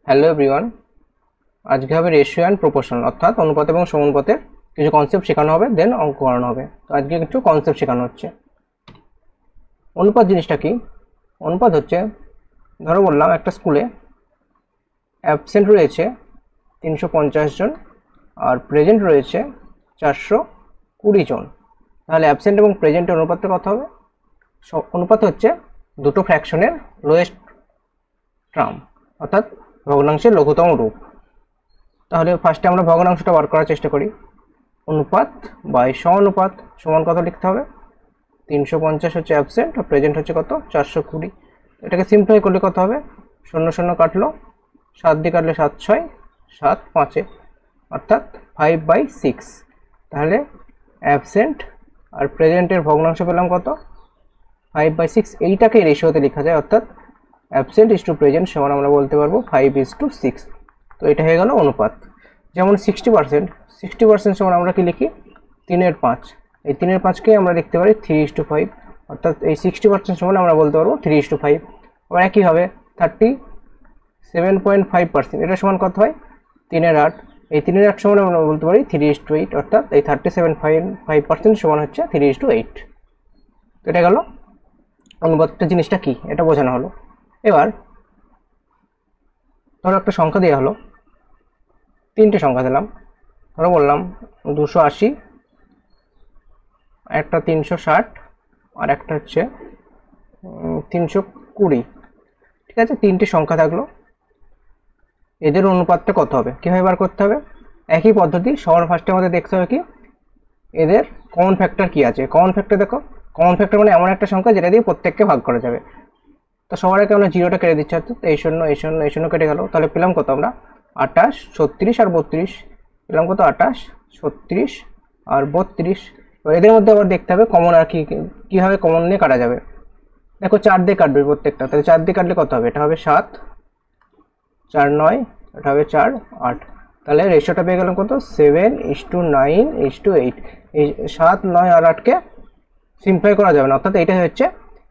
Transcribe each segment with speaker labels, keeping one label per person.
Speaker 1: Hello everyone, আজকে হবে ratio and proportion অর্থাৎ অনুপাত এবং সমানুপাতের কিছু কনসেপ্ট শেখানো হবে, দেন অঙ্ক করানো হবে। তো আজকে কিছু কনসেপ্ট শেখানো হচ্ছে। অনুপাত জিনিসটা কি? অনুপাত হচ্ছে, ধরো বললাম একটা স্কুলে অ্যাবসেন্ট রয়েছে 350 জন আর প্রেজেন্ট রয়েছে 420 জন। তাহলে অ্যাবসেন্ট এবং প্রেজেন্টের অনুপাতটা কত হবে? অনুপাত হচ্ছে দুটো ফ্র্যাকশনের লোয়েস্ট টার্ম অর্থাৎ ভগ্নাংশের লঘুতম রূপ। তাহলে ফার্স্টে আমরা ভগ্নাংশটা বার করার চেষ্টা করি। অনুপাত বাই সমানুপাত সমান কত লিখতে হবে? 350 হচ্ছে অ্যাবসেন্ট আর প্রেজেন্ট হচ্ছে কত? 420। এটাকে সিম্পলিফাই করলে কত হবে? 0 কাটলো, 7 দিয়ে কাটলে 7 6 7 5, অর্থাৎ 5/6। তাহলে অ্যাবসেন্ট আর প্রেজেন্টের ভগ্নাংশ পেলাম কত? 5/6। এইটাকে রেশিওতে লেখা যায়, অর্থাৎ অ্যাবসেন্ট ইস টু প্রেজেন্ট সমান আমরা বলতে পারবো 5:6। তো এটা হয়ে গেল অনুপাত। যেমন 60% সমান আমরা কি লিখি? 3/5। এই 3/5কে আমরা লিখতে পারি 3:5, অর্থাৎ এই 60% সমান আমরা বলতে পারবো 3:5। আবার একইভাবে 37.5%, এটা সমান কত হয়? 3/8। এই 3/8 সমান আমরা বলতে পারি 3:8, অর্থাৎ এই 37.5% সমান হচ্ছে 3:8। তো এটা গেল অনুপাতটা জিনিসটা কি, এটা বোঝানো হলো। এবার ধরো একটা সংখ্যা দেওয়া হলো, তিনটে সংখ্যা দিলাম। ধরো বললাম 280, একটা 360 আর একটা হচ্ছে 320। ঠিক আছে, তিনটে সংখ্যা থাকলো। এদের অনুপাতটা কত হবে, কীভাবে বার করতে হবে? একই পদ্ধতি। সবার ফার্স্টে আমাদের দেখতে হবে কি এদের কমন ফ্যাক্টর কি আছে। কমন ফ্যাক্টর দেখো, কমন ফ্যাক্টর মানে এমন একটা সংখ্যা যেটা দিয়ে প্রত্যেককে ভাগ করা যাবে। তো সবার আগে আমরা জিরোটা কেটে দিচ্ছি, অর্থাৎ এই শূন্য কেটে গেল। তাহলে পেলাম কত আমরা? 28, 36 আর 32। পেলাম কত? 28, 36 আর 32। এবার এদের মধ্যে আবার দেখতে হবে কমন আর কি, কীভাবে কমন নিয়ে কাটা যাবে। দেখো 4 দিয়ে কাটবে প্রত্যেকটা, তাহলে 4 দিয়ে কাটলে কত হবে? এটা হবে 7, 4 9, এটা হবে 4 8। তাহলে রেশিওটা পেয়ে গেলাম কত? 7:9:8। এই 7 9 আর 8কে সিম্পলিফাই করা যাবে না, অর্থাৎ এটা হচ্ছে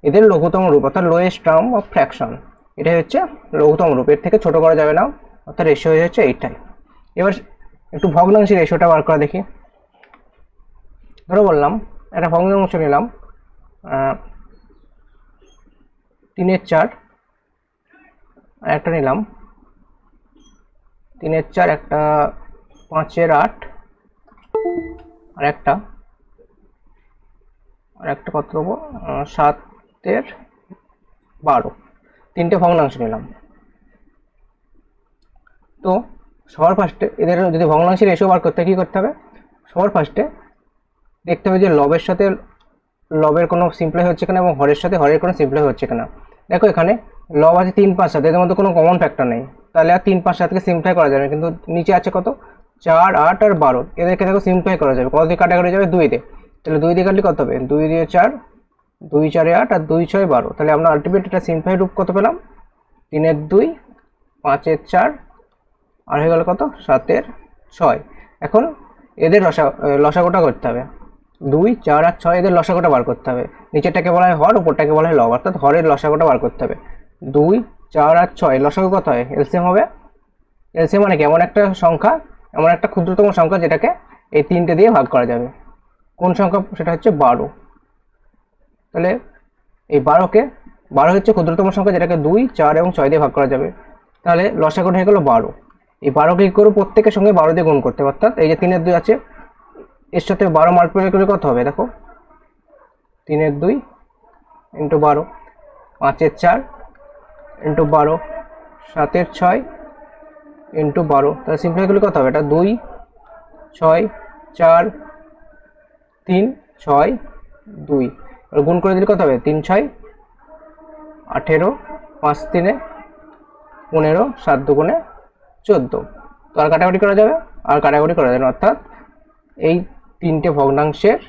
Speaker 1: এদের লঘুতম রূপ, অর্থাৎ লোয়েস্ট টার্ম অফ ফ্র্যাকশন। এটা হচ্ছে লঘুতম রূপ, এর থেকে ছোট করা যাবে না, অর্থাৎ রেশিও হয়ে যাচ্ছে এইটাই। এবার একটু ভগ্নাংশের রেশিওটা বার করা দেখি। ধরো বললাম একটা ভগ্নাংশ নিলাম 3/4 আর একটা নিলাম 3/4, একটা 5/8 আর একটা কত দেবো? 7/12। তিনটে ভগ্নাংশ নিলাম। তো সবার ফার্স্টে এদের যদি ভগ্নাংশের রেশিও বার করতে কী করতে হবে? সবার ফার্স্টে দেখতে হবে যে লবের সাথে লবের কোনো সিম্পলিফাই হচ্ছে কিনা এবং হরের সাথে হরের কোনো সিম্পলিফাই হচ্ছে কিনা। দেখো এখানে লব আছে 3 5 7, এদের মধ্যে কোনো কমন ফ্যাক্টর নেই, তাহলে আর 3 5 7কে সিম্পলিফাই করা যাবে। কিন্তু নিচে আছে কত? 4 8 আর 12, এদেরকে দেখো সিম্পলিফাই করা যাবে। কত দিয়ে কাটাকাটি যাবে? 2 দিয়ে। তাহলে 2 দিয়ে কাটলে কত হবে? 2 দিয়ে 4, 2 4 8 আর 2 6 12। তাহলে আমরা আলটিমেট এটা সিম্পলিফাই রূপ কত পেলাম? 3/2, 5/4 আর হয়ে গেল কত? 7/6। এখন এদের লসাগুটা করতে হবে। 2 4 আর 6 এদের লসাগুটা বার করতে হবে। নিচেরটাকে বলা হয় হর, উপরটাকে বলা হয় লব, অর্থাৎ হরের লসাগুটা বার করতে হবে। 2 4 আর 6 লসাগু কত হয়? এলসিএম হবে। এলসিএম মানে কি? এমন একটা সংখ্যা, এমন একটা ক্ষুদ্রতম সংখ্যা যেটাকে এই তিনটে দিয়ে ভাগ করা যাবে। কোন সংখ্যা? সেটা হচ্ছে 12। তাহলে এই 12 হচ্ছে ক্ষুদ্রতম সংখ্যা যেটাকে 2 4 এবং 6 দিয়ে ভাগ করা যাবে। তাহলে লসাগুটা হয়ে গেল 12। এই 12কে কি করবো? প্রত্যেকের সঙ্গে 12 দিয়ে গুণ করতে হবে, অর্থাৎ এই যে 3/2 আছে এর সাথে 12 মাল্টিপ্লাই করলে কত হবে? দেখো 3/2 ইন্টু 12, 5/4 ইন্টু 12, 7/6 ইন্টু 12। তাহলে সিম্পলিফাই করলে কত হবে? এটা 2 6 4 3 6 2। আর গুণ করে দিলে কত হবে? 3 6 18, 5 3 15, 7 2 14। তো আর কাটাকাটি করা যাবে? আর কাটাকাটি করা যাবে না, অর্থাৎ এই তিনটে ভগ্নাংশের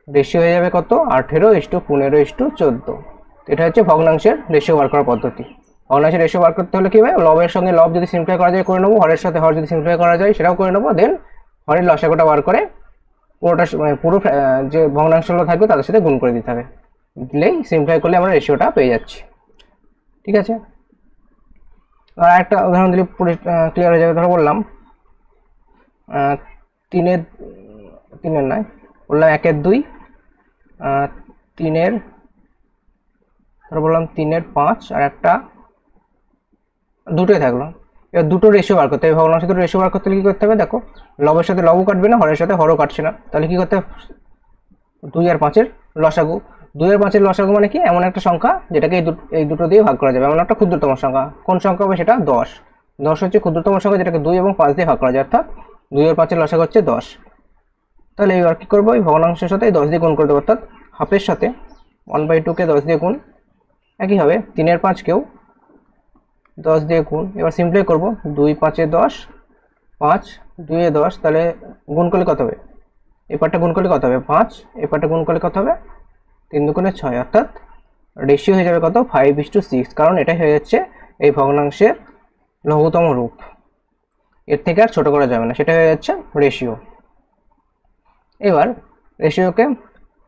Speaker 1: রেশিও হয়ে যাবে কত? 18:15:14। এটা হচ্ছে ভগ্নাংশের রেশিও বার করার পদ্ধতি। ভগ্নাংশের রেশিও বার করতে হলে কী হবে? লবের সঙ্গে লব যদি সিম্পলিফাই করা যায় করে নেবো, হরের সাথে হর যদি সিম্পলিফাই করা যায় সেটাও করে নেবো। দেন হরের লসাগুটা বার করে পুরোটা পুরো যে ভগ্নাংশগুলো থাকবে তাদের সাথে গুণ করে দিতে হবে। দিলেই সিম্পলিফাই করলে আমরা রেশিওটা পেয়ে যাচ্ছি। ঠিক আছে, আর একটা উদাহরণ দিলে পুরো ক্লিয়ার হয়ে যাবে। ধরো বললাম 3-এর নয়, বললাম 1-এর 2, 3-এর ধরো বললাম 3-এর 5 আর একটা দুটোই থাকলো। এবার দুটো রেশিও বার করতে হবে, ভগ্নাংশ দুটো রেশিও বার করতে হলে কি করতে হবে? দেখো লবের সাথে লবও কাটবে না, হরের সাথে হরও কাটছে না, তাহলে কি করতে হবে? 2 আর 5-এর লসাগু। 2 আর 5-এর লসাগু মানে কি? এমন একটা সংখ্যা যেটাকে এই দুটো দিয়ে ভাগ করা যাবে, এমন একটা ক্ষুদ্রতম সংখ্যা। কোন সংখ্যা হবে সেটা? 10। 10 হচ্ছে ক্ষুদ্রতম সংখ্যা যেটাকে 2 এবং 5 দিয়ে ভাগ করা যায়, অর্থাৎ 2 আর 5-এর লসাগু হচ্ছে 10। তাহলে এবার কি করবো? এই ভগ্নাংশের সাথে 10 দিয়ে গুণ করে দেবো, অর্থাৎ হাফের সাথে 1/2-কে 10 দিয়ে গুণ, একইভাবে 3-এর 5-কেও 10 দিয়ে গুণ। এবার সিম্পলি করব, 2 5-এ 10, 5 2-এ 10, তাহলে গুণ করলে কত হবে? এপারটা গুণ করলে কত হবে? 5, এপারটা গুণ করলে কত হবে? 3 দুগুণে 6, অর্থাৎ রেশিও হয়ে যাবে কত? 5:6, কারণ এটাই হয়ে যাচ্ছে এই ভগ্নাংশের লঘুতম রূপ, এর থেকে আর ছোট করা যাবে না, সেটা হয়ে যাচ্ছে রেশিও। এবার রেশিওকে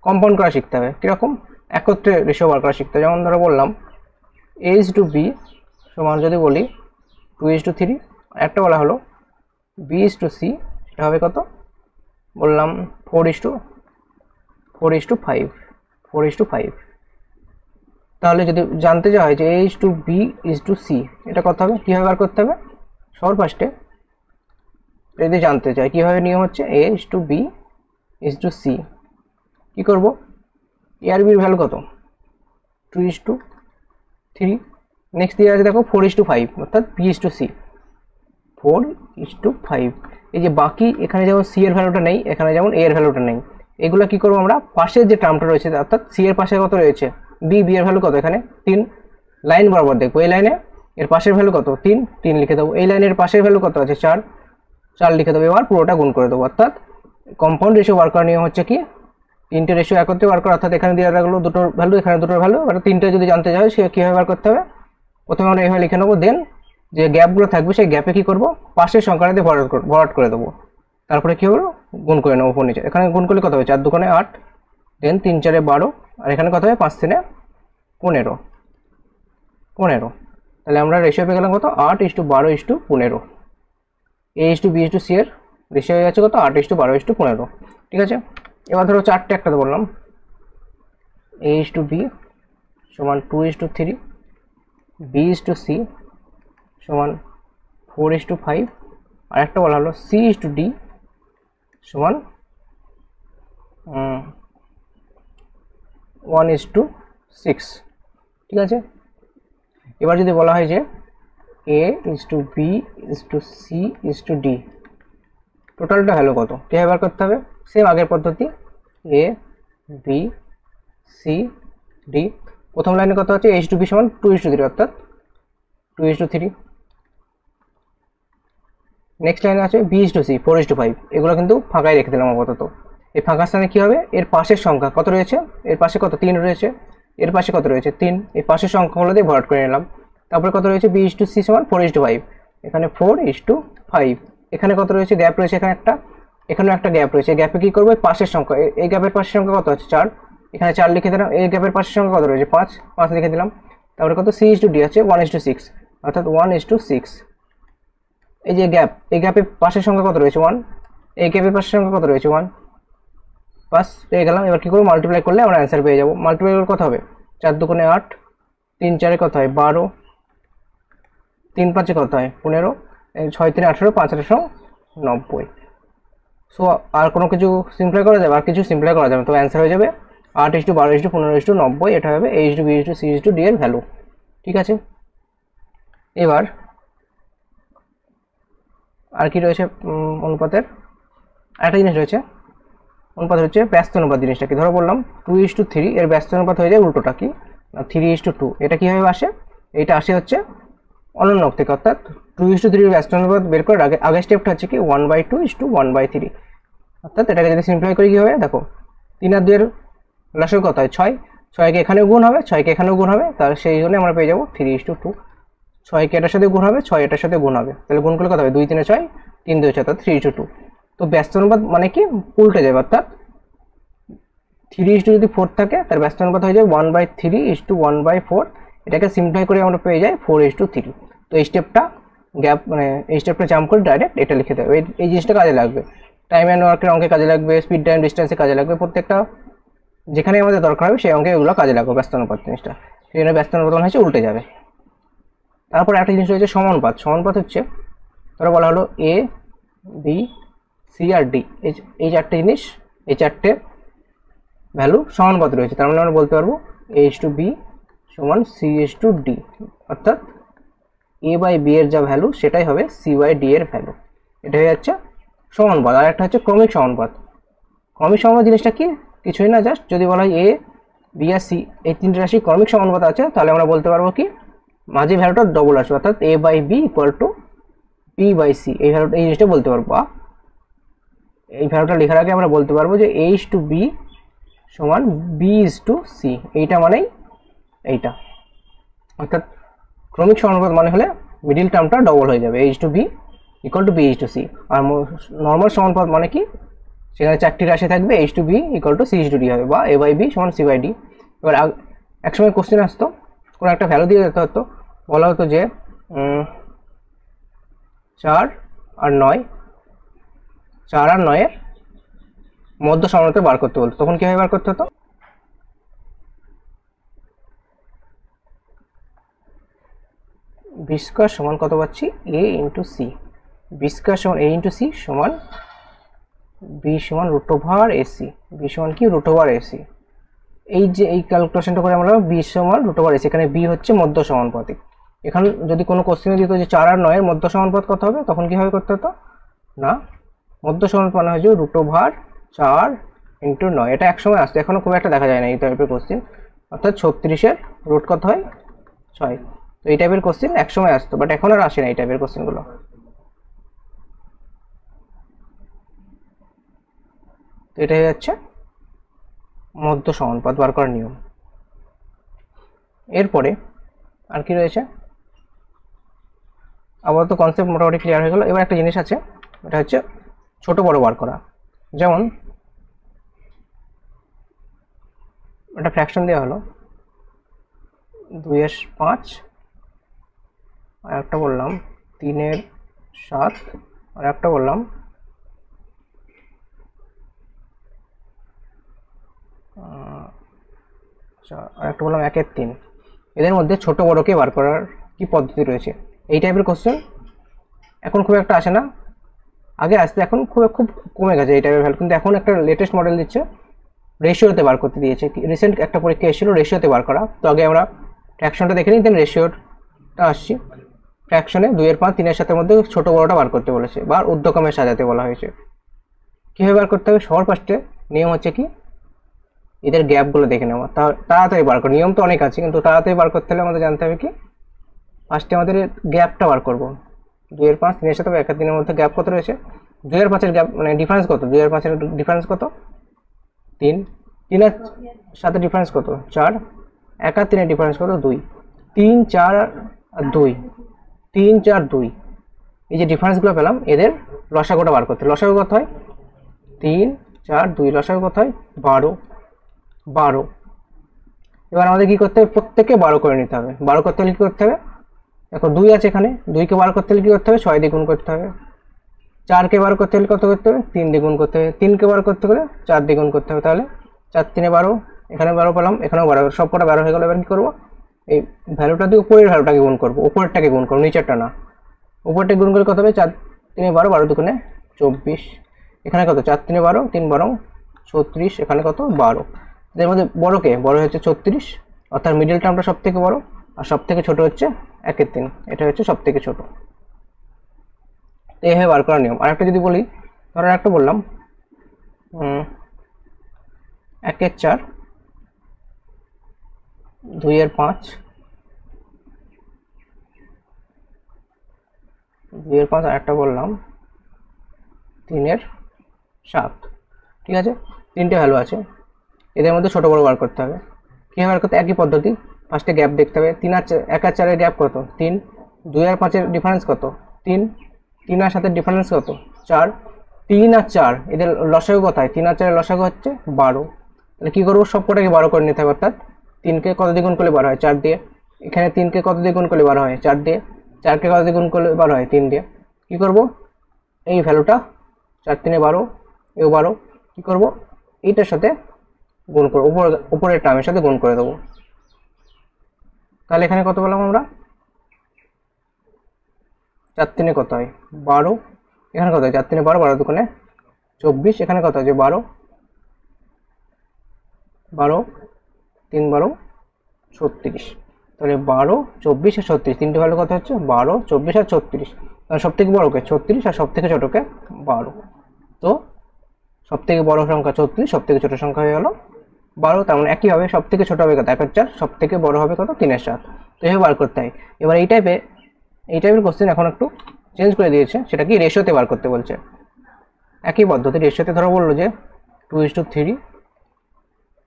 Speaker 1: কম্পাউন্ড করা শিখতে হবে। কীরকম? একত্রে রেশিও বার করা শিখতে হবে। যেমন ধরো বললাম A:B সমান যদি বলি 2:3, একটা বলা হলো B:C, সেটা হবে কত? বললাম 4:5। তাহলে যদি জানতে চাওয়া হয় যে A:B:C এটা কত হবে, কীভাবে বার করতে হবে? সবার ফার্স্টে যদি জানতে চাই কীভাবে নিয়ম হচ্ছে A:B:C, কী করব? A আর বির ভ্যালু কত? 2:3। নেক্সট দিয়ে আছে দেখো 4:5, অর্থাৎ B:C 4:5। এই যে বাকি এখানে যেমন C এর ভ্যালুটা নেই, এখানে যেমন A এর ভ্যালুটা নেই, এগুলো কি করবো আমরা? পাশের যে টার্মটা রয়েছে, অর্থাৎ C এর পাশে কত রয়েছে? B এর ভ্যালু কত? এখানে 3। লাইন বরাবর দেখবো, এই লাইনে এর পাশের ভ্যালু কত? 3 লিখে দেবো। এই লাইনের পাশের ভ্যালু কত আছে? 4 লিখে দেবো। এবার পুরোটা গুণ করে দেবো, অর্থাৎ কম্পাউন্ড রেশিও বার করার নিয়ম হচ্ছে কি? 3টে রেশিও একত্রে বার করা, অর্থাৎ এখানে দিয়ে রাখলো দুটোর ভ্যালু, এখানে দুটোর ভ্যালু, আর 3টে যদি জানতে চাই সে কীভাবে বার করতে হবে? প্রথমে আমরা এইভাবে লিখে নেবো, দেন যে গ্যাপগুলো থাকবে সেই গ্যাপে কি করব? পাশের সংখ্যাটা দিয়ে ভরাট করে দেবো, তারপরে কি হলো? গুণ করে নেবো উপর নিচে। এখানে গুণ করলে কত হবে? 4 2 8, দেন 3 4 12, আর এখানে কত হবে? 5 3 15। তাহলে আমরা রেশিও পেয়ে গেলাম কত? 8:12:15। A:B:C এর রেশিও হয়ে যাচ্ছে কত? 8:12:15। ঠিক আছে। এবার ধরো চারটে একটা বললাম, A:B সমান 2:3, B:C সমান 4:5, আর একটা বলা হলো C:D সমান 1:6। ঠিক আছে। এবার যদি বলা হয় যে A:B:C:D টোটালটা ভ্যালু কত, কীভাবে বার করতে হবে? সেম আগের পদ্ধতি, A:B:C:D। প্রথম লাইনে কত আছে? A:B সমান 2:3, অর্থাৎ 2:3। নেক্সট লাইনে আছে B:C 4:5। এগুলো কিন্তু ফাঁকাই রেখে দিলাম আপাতত। এই ফাঁকা স্থানে কী হবে? এর পাশের সংখ্যা কত রয়েছে? এর পাশে কত? 3 রয়েছে। এর পাশে কত রয়েছে? 3। এই পাশের সংখ্যাগুলো দিয়ে ভরাট করে নিলাম। তারপরে কত রয়েছে? B:C সমান 4:5, এখানে 4:5। এখানে কত রয়েছে? গ্যাপ রয়েছে এখানে একটা, এখানেও একটা গ্যাপ রয়েছে। গ্যাপে কী করবো? পাশের সংখ্যা, এই গ্যাপের পাশের সংখ্যা কত আছে? 4, এখানে 4 লিখে দিলাম। এই গ্যাপের পাশের সংখ্যা কত রয়েছে? 5 লিখে দিলাম। তারপরে কত? C:D আছে 1:6, অর্থাৎ 1:6। এই যে গ্যাপ, এই গ্যাপের পাশের সংখ্যা কত রয়েছে? 1। এই গ্যাপের পাশের সংখ্যা কত রয়েছে? 1। বাস পেয়ে গেলাম। এবার কী করবো? মাল্টিপ্লাই করলে আমরা অ্যান্সার পেয়ে যাবো। মাল্টিপ্লাই করলে কত হবে? 4 2 8, 3 4 কত হয়? 12, 3 5 কত হয়? 15, 6 3 18, 5 18 90। সো আর কোনো কিছু সিম্পলাই করা যাবে? আর কিছু সিম্পলাই করা যাবে, তো অ্যান্সার হয়ে যাবে 8:12:15:90। এটা হবে A:B:C:D এর ভ্যালু। ঠিক আছে। এবার আর কি রয়েছে অনুপাতের? একটা জিনিস রয়েছে, অনুপাত হচ্ছে ব্যস্ত অনুপাত। জিনিসটা কি? ধরো বললাম 2:3, এর ব্যস্ত অনুপাত হয়ে যায় উল্টোটা কি? 3:2। এটা কীভাবে আসে? এইটা আসে হচ্ছে অনুন্নক থেকে, অর্থাৎ 2:3 এর ব্যস্ত অনুপাত বের করার আগের স্টেপটা হচ্ছে কি? 1/2:1/3। অর্থাৎ এটাকে যদি সিম্পলিফাই করি কী হবে? দেখো 3 আর 2 এর লসাগু কত হয়? 6। 6কে এখানেও গুণ হবে, 6কে এখানেও গুণ হবে, তাহলে সেই জন্য আমরা পেয়ে যাবো 3:2। 6কে এটার সাথে গুণ হবে, 6 এটার সাথে গুণ হবে, তাহলে গুণ করলে কত হবে? 2 3 6, 3 2 6, অর্থাৎ 3:2। তো ব্যস্ত অনুপাত মানে কি? উল্টে যাবে, অর্থাৎ 3:2 যদি 4 থাকে তার ব্যস্ত অনুপাত হয়ে যাবে 1/3:1/4। এটাকে সিম্পলিফাই করে আমরা পেয়ে যাই 4:3। তো এই স্টেপটা গ্যাপ মানে এই স্টেপটা জাম্প করে ডাইরেক্ট এটা লিখে দেবে। এই জিনিসটা কাজে লাগবে, টাইম অ্যান্ড ওয়ার্কের অঙ্কে কাজে লাগবে, স্পিড টাইম ডিস্টেন্সে কাজে লাগবে, প্রত্যেকটা যেখানে আমাদের দরকার হবে সেই অঙ্কে এগুলো কাজে লাগবে। ব্যস্ত অনুপাত জিনিসটা সেখানে ব্যস্ত অনুপাত হচ্ছে উল্টে যাবে। তারপর একটা জিনিস রয়েছে সমানুপাত। সমানুপাত হচ্ছে ধরো বলা হলো A B C R D, এই চারটে জিনিস, এই চারটে ভ্যালু সমানুপাত রয়েছে। তার মানে আমরা বলতে পারবো a/b সমান c/d, অর্থাৎ a/b এর যা ভ্যালু সেটাই হবে c/d এর ভ্যালু। এটা হয়ে যাচ্ছে সমানুপাত। আর একটা হচ্ছে ক্রমিক সমানুপাত। ক্রমিক সমানুপাত জিনিসটা কি, কিছুই না, জাস্ট যদি বলা হয় a b আর c এই তিনটে রাশি ক্রমিক সমানুপাত আছে, তাহলে আমরা বলতে পারবো কি মাঝে ভ্যালুটা ডবল আসবে, অর্থাৎ a/b = b/c, এই ভ্যালুটা, এই জিনিসটা বলতে পারবো। এই ভ্যালুটা লেখার আগে আমরা বলতে পারবো যে a/b সমান b/c, এইটা মানেই এইটা, অর্থাৎ ক্রমিক সমানুপাত মানে হলে মিডিল টার্মটা ডবল হয়ে যাবে, a/b = b/c। আর নর্মাল সমানুপাত মানে কি, সেখানে চারটি রাশি থাকবে, a/b = c/d হবে, বা a/b সমান c/d। এবার একসময় কোশ্চেন আসতো, কোনো একটা ভ্যালু দিয়ে দিতে হতো, বলা হতো যে 4 আর 9 এর মধ্য সমানুপাত বার করতে বলতো। তখন কিভাবে বার করতে হতো, b স্কয়ার সমান কত পাচ্ছি, a × c, b স্কয়ার সমান a × c সমান b সমান √ac, b সমান কি √ac। এই যে এই ক্যালকুলেশনটা করে আমরা b সমান √ac, এখানে b হচ্ছে মধ্য সমানুপাতিক। এখানে যদি কোনো কোশ্চেনে দিত যে 4 আর 9 এর মধ্য সমানুপাত কত হবে, তখন কিভাবে করতে হতো না, মধ্য সমানুপাত মানে হয় যে √4 × 9। এটা একসময় আসতো, এখনো খুব একটা দেখা যায় না এই টাইপের কোশ্চেন, অর্থাৎ 36 এর রুট কত হয় 6। তো এই টাইপের কোশ্চেন একসময় আসতো, বাট এখন আর আসে না এই টাইপের কোশ্চেনগুলো। তো এটাই হচ্ছে মধ্য সমানুপাত বার করার নিয়ম। এরপরে আর কি রয়েছে, আপাতত কনসেপ্ট মোটামুটি ক্লিয়ার হয়ে গেল। এবার একটা জিনিস আছে, এটা হচ্ছে ছোট বড় বার করা। যেমন একটা ফ্র্যাকশন দেওয়া হলো 2/5, আর একটা বললাম 3/7, আর একটা বললাম আর একটা বললাম 1/3। এদের মধ্যে ছোট বড়কে বার করার কি পদ্ধতি রয়েছে, এই টাইপের কোশ্চেন এখন খুব একটা আসে না, আগে আসতে, এখন খুব কমে গেছে এই টাইপের ভ্যালু। কিন্তু এখন একটা লেটেস্ট মডেল দিচ্ছে, রেশিওতে বার করতে দিয়েছে। রিসেন্ট একটা পরীক্ষা এসেছিল রেশিওতে বার করা। তো আগে আমরা ফ্র্যাকশনটা দেখে নিই, দেন রেশিওটা আসছি। ফ্র্যাকশনে 2/5 3/7 মধ্যে ছোট বড়টা বার করতে বলেছে, বা ঊর্ধ্বক্রমে সাজাতে বলা হয়েছে। কীভাবে বার করতে হবে, সবার ফার্স্টে নিয়ম হচ্ছে কি, এদের গ্যাপগুলো দেখে নেওয়া, তাড়াতাড়ি বার করা। নিয়ম তো অনেক আছে, কিন্তু তাড়াতাড়ি বার করতে হলে আমাদের জানতে হবে কি, ফার্স্টে আমাদের গ্যাপটা বার করবো। 2/5 3/7 1/3 মধ্যে গ্যাপ কত রয়েছে, 2/5 গ্যাপ মানে ডিফারেন্স কত, 2/5 ডিফারেন্স কত 3, 3/7 ডিফারেন্স কত 4, 1/3 ডিফারেন্স কত 2, 3 4 আর 2, 3 4 2, এই যে ডিফারেন্সগুলো পেলাম, এদের লসাগুটা বার করতে। লসাগু কত হয় 3 4 2, লসাগু কত হয় 12। এবার আমাদের কি করতে হবে, প্রত্যেককে 12 করে নিতে হবে। 12 করতে হলে কি করতে হবে, দেখো 2 আছে এখানে, 2কে 12 করতে হলে কি করতে হবে, 6 দিয়ে গুণ করতে হবে। 4কে 12 করতে হলে কত করতে হবে, 3 দিয়ে গুণ করতে হবে। 3কে 12 করতে হলে 4 দিয়ে গুণ করতে হবে। তাহলে 4 3 12, এখানে 12 পেলাম, এখানেও 12, সব কটা 12 হয়ে গেল। এবার কি করবো, এই ভ্যালুটা দিয়ে উপরের ভ্যালুটাকে গুণ করবো, উপরেরটাকে গুণ করবো, নিচেরটা না। উপরেরটাকে গুণ করলে কত হবে, 4 3 12, 12 2 24। এখানে কত 4 3 12, 3 12 36, এখানে কত 12। এর মধ্যে বড় হচ্ছে 36, অর্থাৎ মিডল টার্মটা সব থেকে বড়, আর সব থেকে ছোট হচ্ছে 1/3, এটা হচ্ছে সব থেকে ছোট। এই হয় বার করার নিয়ম। আর একটা যদি বলি, ধরো একটা বললাম 1/4 2/5 2/5, আর একটা বললাম 3/7। ঠিক আছে, তিনটে ভ্যালু আছে, এদের মধ্যে ছোট বড় বার করতে হবে। কীভাবে বার করতে, একই পদ্ধতি। ফার্স্টে গ্যাপ দেখতে হবে, 1 আর 4 এর গ্যাপ কত 3, 2 আর 5 এর ডিফারেন্স কত 3, 3 আর 7 এর ডিফারেন্স কত 4, 3 আর 4 এদের লসাগু কোথায়, 3 আর 4 এর লসাগু হচ্ছে 12। তাহলে কী করবো, সব কটাকে 12 করে নিতে হবে, অর্থাৎ 3কে কত দিয়ে গুণ করলে 12 হয় 4 দিয়ে, এখানে 3কে কত দিয়ে গুণ করলে 12 হয় 4 দিয়ে, 4কে কত দিয়ে গুণ করলে 12 হয়? 3 দিয়ে। কি করব, এই ভ্যালুটা 4 3 12, এও 12, কি করব এইটার সাথে গুণ করব, উপরের টার্মের সাথে গুণ করে দেবো। তাহলে এখানে কত পেলাম আমরা? 4 3 কত হয়? 12, এখানে কত হয়? 4 3 12, 12 দুগুণে 24, এখানে কত আছে? 12 12 3 12 36। তাহলে 12 24 আর 36, তিনটে ভ্যালু কত হচ্ছে? 12 24 আর 36। তাহলে সব থেকে বড়কে 36 আর সব থেকে ছোটকে 12। তো সব থেকে বড় সংখ্যা 36, সব থেকে ছোট সংখ্যা হয়ে গেল 12। তার মানে একই হবে, সব থেকে ছোট হবে কত? 1 4, সব থেকে বড় হবে কত? 3 7। তো এভাবে বার করতে হয়। এবার এই টাইপের কোশ্চেন এখন একটু চেঞ্জ করে দিয়েছে, সেটা কি রেশিওতে বার করতে বলছে। একই পদ্ধতি রেশিওতে ধরো বললো যে 2:3,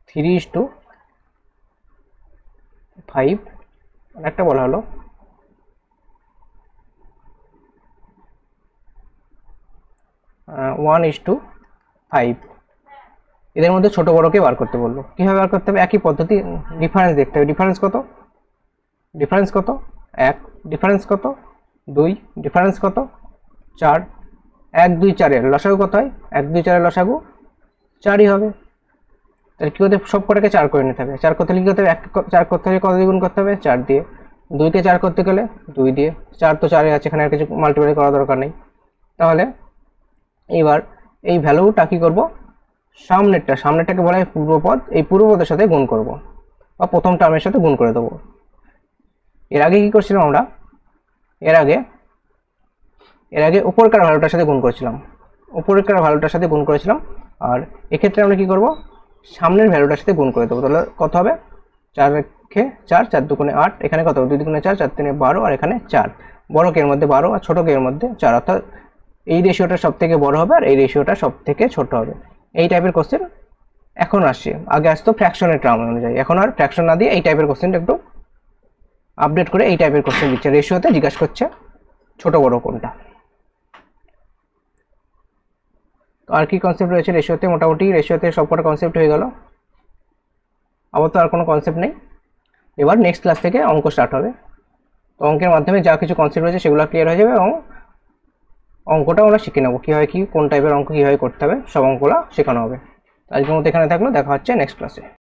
Speaker 1: 3:5, একটা বলা হলো 1:5। এদের মধ্যে ছোট বড়কে বার করতে বললো। কিভাবে বার করতে হবে? একই পদ্ধতি, ডিফারেন্স দেখতে হবে। ডিফারেন্স কত? 1, ডিফারেন্স কত? 2, ডিফারেন্স কত? 4। 1 2 4 এর লসাগু কত হয়? 1 2 4 এর লসাগু 4ই হবে। তাহলে কি করতে? সব কটাকে 4 করে নিতে হবে। 4 করতে হলে কি করতে হবে? 4 করতে হলে কত দিয়ে গুণ করতে হবে? 4 দিয়ে। 2কে 4 করতে গেলে 2 দিয়ে। 4 তো 4 আছে, এখানে আর কিছু মাল্টিপ্লাই করার দরকার নেই। তাহলে এবার এই ভ্যালুটা কি করব? সামনেরটাকে বলা হয় পূর্বপদ, এই পূর্বপদের সাথে গুণ করব, বা প্রথম টার্মের সাথে গুণ করে দেবো। এর আগে কি করছিলাম আমরা? এর আগে উপরকার ভ্যালুটার সাথে গুণ করেছিলাম, আর এক্ষেত্রে আমরা কি করব? সামনের ভ্যালুটার সাথে গুণ করে দেবো। তাহলে কত হবে? 4 রেখে 4, 4 দুগুণে 8, এখানে কত? 2 দুগুণে 4, 4 3 12, আর এখানে 4। বড় কে এর মধ্যে 12 আর ছোট কে এর মধ্যে 4, অর্থাৎ এই রেশিওটা সব থেকে বড় হবে আর এই রেশিওটা সব থেকে ছোট হবে। এই টাইপের কোশ্চেন এখন আসছে। আগে আসতো ফ্র্যাকশনের টার্ম অনুযায়ী, এখন আর ফ্র্যাকশন না দিয়ে এই টাইপের কোশ্চেনটা একটু আপডেট করে এই টাইপের কোশ্চেন দিচ্ছে। রেশিওতে জিজ্ঞাসা করছে ছোট বড় কোনটা। তো আর কি কনসেপ্ট রয়েছে রেশিওতে? মোটামুটি রেশিওতে সবকটা কনসেপ্ট হয়ে গেল। আবার তো আর কোনো কনসেপ্ট নেই। এবার নেক্সট ক্লাস থেকে অঙ্ক স্টার্ট হবে। তো অঙ্কের মাধ্যমে যা কিছু কনসেপ্ট রয়েছে সেগুলো ক্লিয়ার হয়ে যাবে, এবং অঙ্কটা আমরা শিখে নেবো কীভাবে কোন টাইপের অঙ্ক কীভাবে করতে হবে, সব অঙ্কগুলো শেখানো হবে। আজকের মতো এখানে থাকলো, দেখা হচ্ছে নেক্সট ক্লাসে।